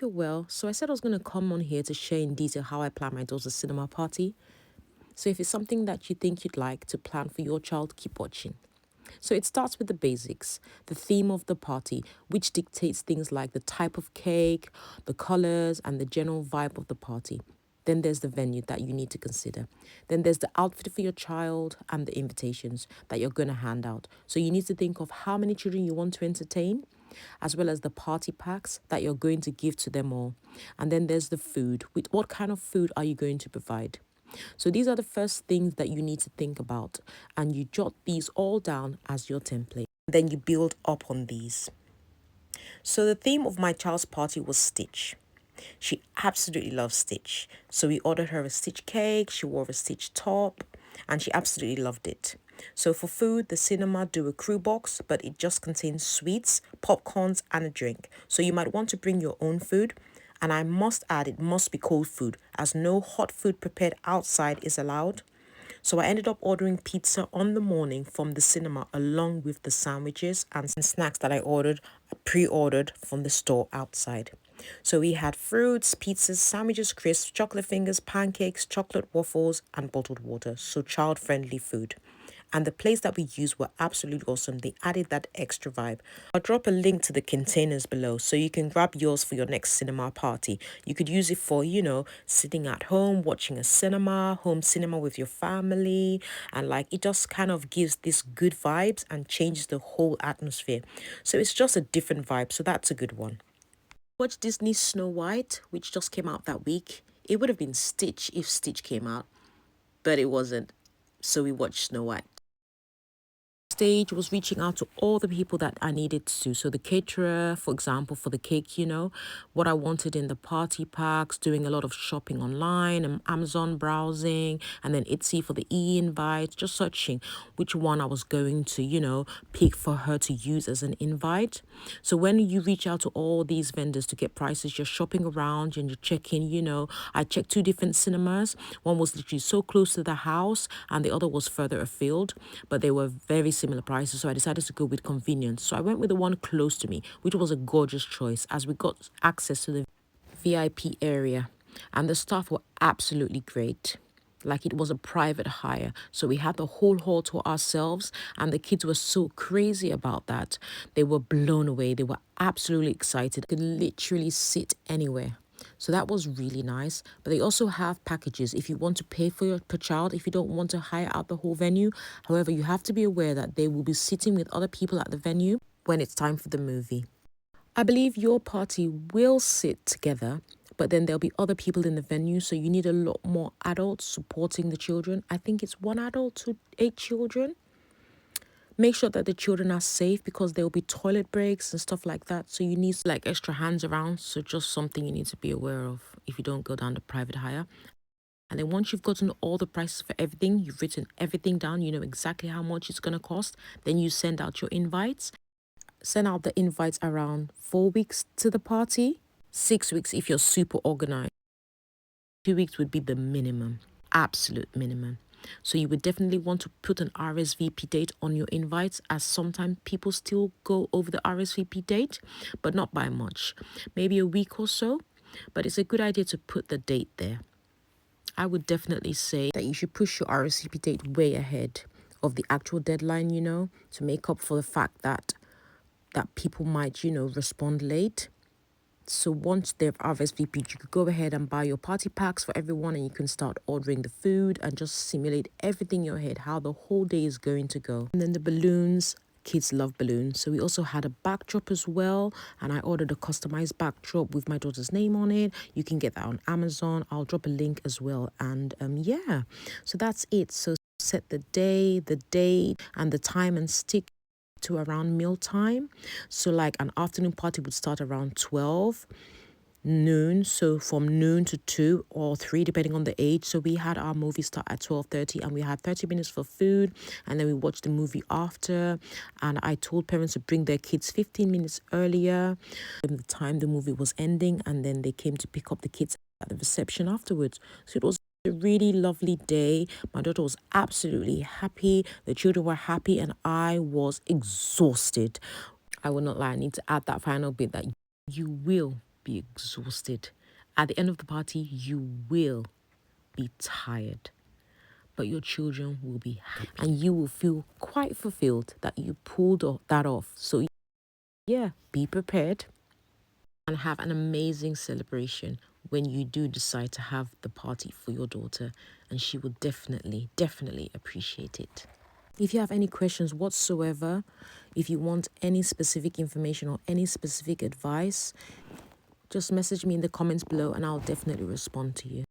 you're well. So I said I was going to come on here to share in detail how I plan my daughter's cinema party. So if it's something that you think you'd like to plan for your child, keep watching. So it starts with the basics, the theme of the party, which dictates things like the type of cake, the colors, and the general vibe of the party. Then there's the venue that you need to consider. Then there's the outfit for your child and the invitations that you're going to hand out. So you need to think of how many children you want to entertain, as well as the party packs that you're going to give to them all. And then there's the food. What kind of food are you going to provide? So these are the first things that you need to think about, and you jot these all down as your template. Then you build up on these. So the theme of my child's party was Stitch. She absolutely loves Stitch. So we ordered her a Stitch cake, she wore a Stitch top, and she absolutely loved it. So for food, the cinema do a crew box, but it just contains sweets, popcorns, and a drink. So you might want to bring your own food. And I must add, it must be cold food, as no hot food prepared outside is allowed. So I ended up ordering pizza on the morning from the cinema, along with the sandwiches and snacks that I pre-ordered from the store outside. So we had fruits, pizzas, sandwiches, crisps, chocolate fingers, pancakes, chocolate waffles, and bottled water. So child-friendly food. And the plates that we used were absolutely awesome. They added that extra vibe. I'll drop a link to the containers below so you can grab yours for your next cinema party. You could use it for, sitting at home, watching a home cinema with your family. And it just kind of gives this good vibes and changes the whole atmosphere. So it's just a different vibe. So that's a good one. Watch Disney's Snow White, which just came out that week. It would have been Stitch if Stitch came out, but it wasn't. So we watched Snow White. Stage was reaching out to all the people that I needed to. So the caterer, for example, for the cake, what I wanted in the party packs, doing a lot of shopping online and Amazon browsing, and then Etsy for the e-invite, just searching which one I was going to, pick for her to use as an invite. So when you reach out to all these vendors to get prices, you're shopping around and you're checking, I checked 2 different cinemas. One was literally so close to the house and the other was further afield, but they were very similar prices, so I decided to go with convenience. So I went with the one close to me, which was a gorgeous choice, as we got access to the VIP area, and the staff were absolutely great. It was a private hire, so we had the whole hall to ourselves, and the kids were so crazy about that. They were blown away. They were absolutely excited. Could literally sit anywhere. So that was really nice. But they also have packages if you want to pay for your per child, if you don't want to hire out the whole venue. However, you have to be aware that they will be sitting with other people at the venue when it's time for the movie. I believe your party will sit together, but then there'll be other people in the venue. So you need a lot more adults supporting the children. I think it's 1 adult to 8 children. Make sure that the children are safe because there will be toilet breaks and stuff like that. So you need extra hands around. So just something you need to be aware of if you don't go down the private hire. And then once you've gotten all the prices for everything, you've written everything down, you know exactly how much it's going to cost. Then you send out your invites. Send out the invites around 4 weeks to the party. 6 weeks if you're super organized. 2 weeks would be the minimum, absolute minimum. So you would definitely want to put an RSVP date on your invites, as sometimes people still go over the RSVP date, but not by much. Maybe a week or so, but it's a good idea to put the date there. I would definitely say that you should push your RSVP date way ahead of the actual deadline, to make up for the fact that people might, respond late. So once they've RSVP'd, you could go ahead and buy your party packs for everyone, and you can start ordering the food and just simulate everything in your head, how the whole day is going to go. And then the balloons, kids love balloons. So we also had a backdrop as well, and I ordered a customized backdrop with my daughter's name on it. You can get that on Amazon. I'll drop a link as well. And yeah, so that's it. So set the day, the date, and the time, and stick to around mealtime. So an afternoon party would start around 12 noon, so from noon to 2 or 3 depending on the age. So we had our movie start at 12:30, and we had 30 minutes for food, and then we watched the movie after. And I told parents to bring their kids 15 minutes earlier from the time the movie was ending, and then they came to pick up the kids at the reception afterwards. So it was a really lovely day. My daughter was absolutely happy. The children were happy, and I was exhausted. I will not lie. I need to add that final bit that you will be exhausted. At the end of the party, you will be tired, but your children will be happy and you will feel quite fulfilled that you pulled that off. So, yeah, be prepared and have an amazing celebration when you do decide to have the party for your daughter, and she will definitely appreciate it. If you have any questions whatsoever, if you want any specific information or any specific advice, just message me in the comments below and I'll definitely respond to you.